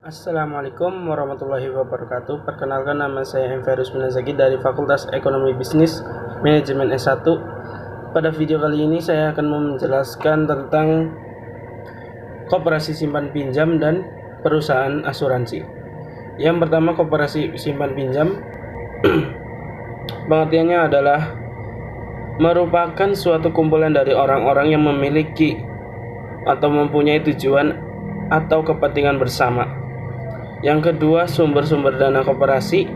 Assalamualaikum warahmatullahi wabarakatuh. Perkenalkan, nama saya Enverus Minazaki dari Fakultas Ekonomi Bisnis Manajemen S1. Pada video kali ini saya akan menjelaskan tentang koperasi simpan pinjam dan perusahaan asuransi. Yang pertama, koperasi simpan pinjam pengertiannya adalah merupakan suatu kumpulan dari orang-orang yang memiliki atau mempunyai tujuan atau kepentingan bersama. Yang kedua, sumber-sumber dana koperasi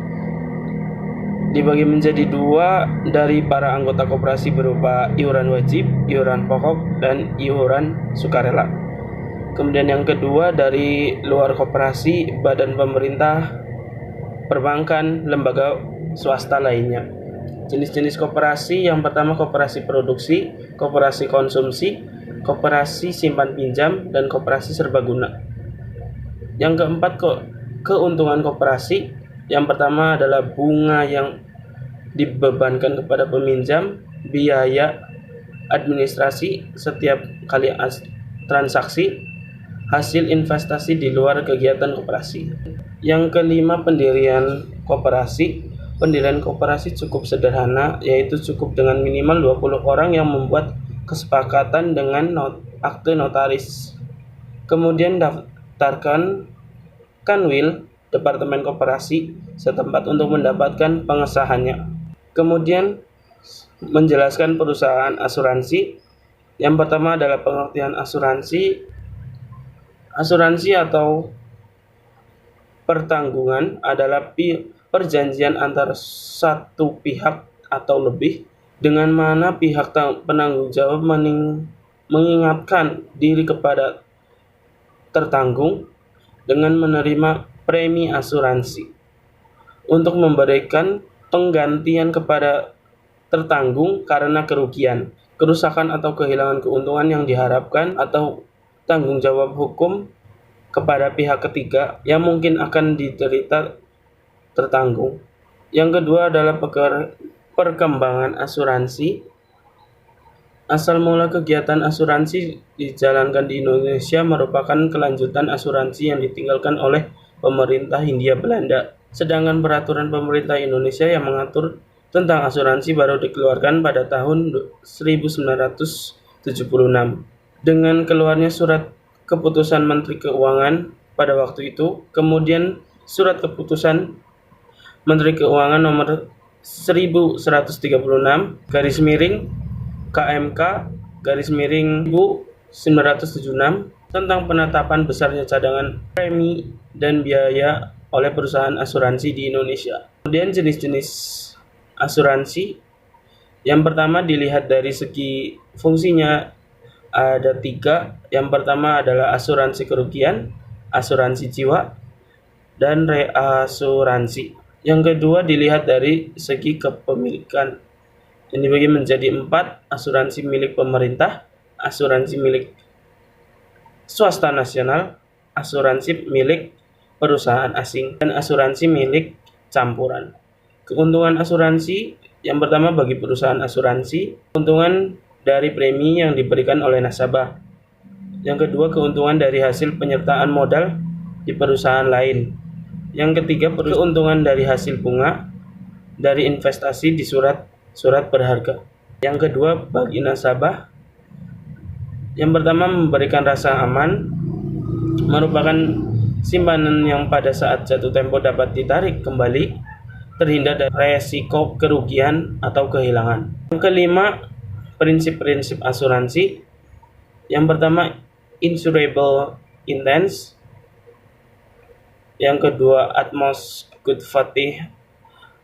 dibagi menjadi dua dari para anggota koperasi berupa iuran wajib, iuran pokok, dan iuran sukarela. Kemudian yang kedua, dari luar koperasi, badan pemerintah, perbankan, lembaga swasta lainnya. Jenis-jenis koperasi, yang pertama koperasi produksi, koperasi konsumsi, koperasi simpan pinjam, dan koperasi serbaguna. Yang keempat, keuntungan koperasi. Yang pertama adalah bunga yang dibebankan kepada peminjam, biaya administrasi setiap kali transaksi, hasil investasi di luar kegiatan koperasi. Yang kelima, pendirian koperasi. Pendirian koperasi cukup sederhana, yaitu cukup dengan minimal 20 orang yang membuat kesepakatan dengan akte notaris. Kemudian daftarkan Kanwil Departemen Koperasi setempat untuk mendapatkan pengesahannya. Kemudian menjelaskan perusahaan asuransi. Yang pertama adalah pengertian asuransi. Asuransi atau pertanggungan adalah perjanjian antara satu pihak atau lebih, dengan mana pihak penanggung jawab mengingatkan diri kepada tertanggung dengan menerima premi asuransi untuk memberikan penggantian kepada tertanggung karena kerugian, kerusakan atau kehilangan keuntungan yang diharapkan, atau tanggung jawab hukum kepada pihak ketiga yang mungkin akan diderita tertanggung. Yang kedua adalah perkembangan asuransi. Asal mula kegiatan asuransi dijalankan di Indonesia merupakan kelanjutan asuransi yang ditinggalkan oleh pemerintah Hindia Belanda. Sedangkan peraturan pemerintah Indonesia yang mengatur tentang asuransi baru dikeluarkan pada tahun 1976. Dengan keluarnya surat keputusan Menteri Keuangan pada waktu itu, kemudian surat keputusan Menteri Keuangan nomor 1136 KMK/1976 tentang penetapan besarnya cadangan premi dan biaya oleh perusahaan asuransi di Indonesia. Kemudian jenis-jenis asuransi. Yang pertama dilihat dari segi fungsinya ada 3. Yang pertama adalah asuransi kerugian, asuransi jiwa, dan reasuransi. Yang kedua dilihat dari segi kepemilikan. Ini dibagi menjadi 4, asuransi milik pemerintah, asuransi milik swasta nasional, asuransi milik perusahaan asing, dan asuransi milik campuran. Keuntungan asuransi, yang pertama bagi perusahaan asuransi, keuntungan dari premi yang diberikan oleh nasabah. Yang kedua, keuntungan dari hasil penyertaan modal di perusahaan lain. Yang ketiga, keuntungan dari hasil bunga dari investasi di surat berharga. Yang kedua, bagi nasabah, yang pertama memberikan rasa aman, merupakan simpanan yang pada saat jatuh tempo dapat ditarik kembali, terhindar dari resiko kerugian atau kehilangan. Yang kelima, prinsip-prinsip asuransi. Yang pertama, insurable intent. Yang kedua, utmost good faith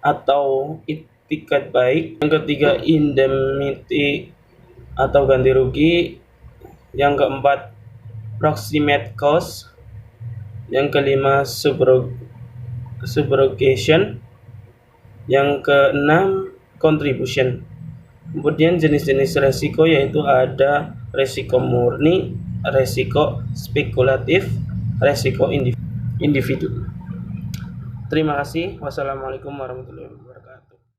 atau itikat baik. Yang ketiga, indemnity atau ganti rugi. Yang keempat, proximate cost. Yang kelima, subrogation. Yang keenam, contribution. Kemudian jenis-jenis resiko yaitu ada resiko murni, resiko spekulatif, resiko individu. Terima kasih. Wassalamualaikum warahmatullahi wabarakatuh.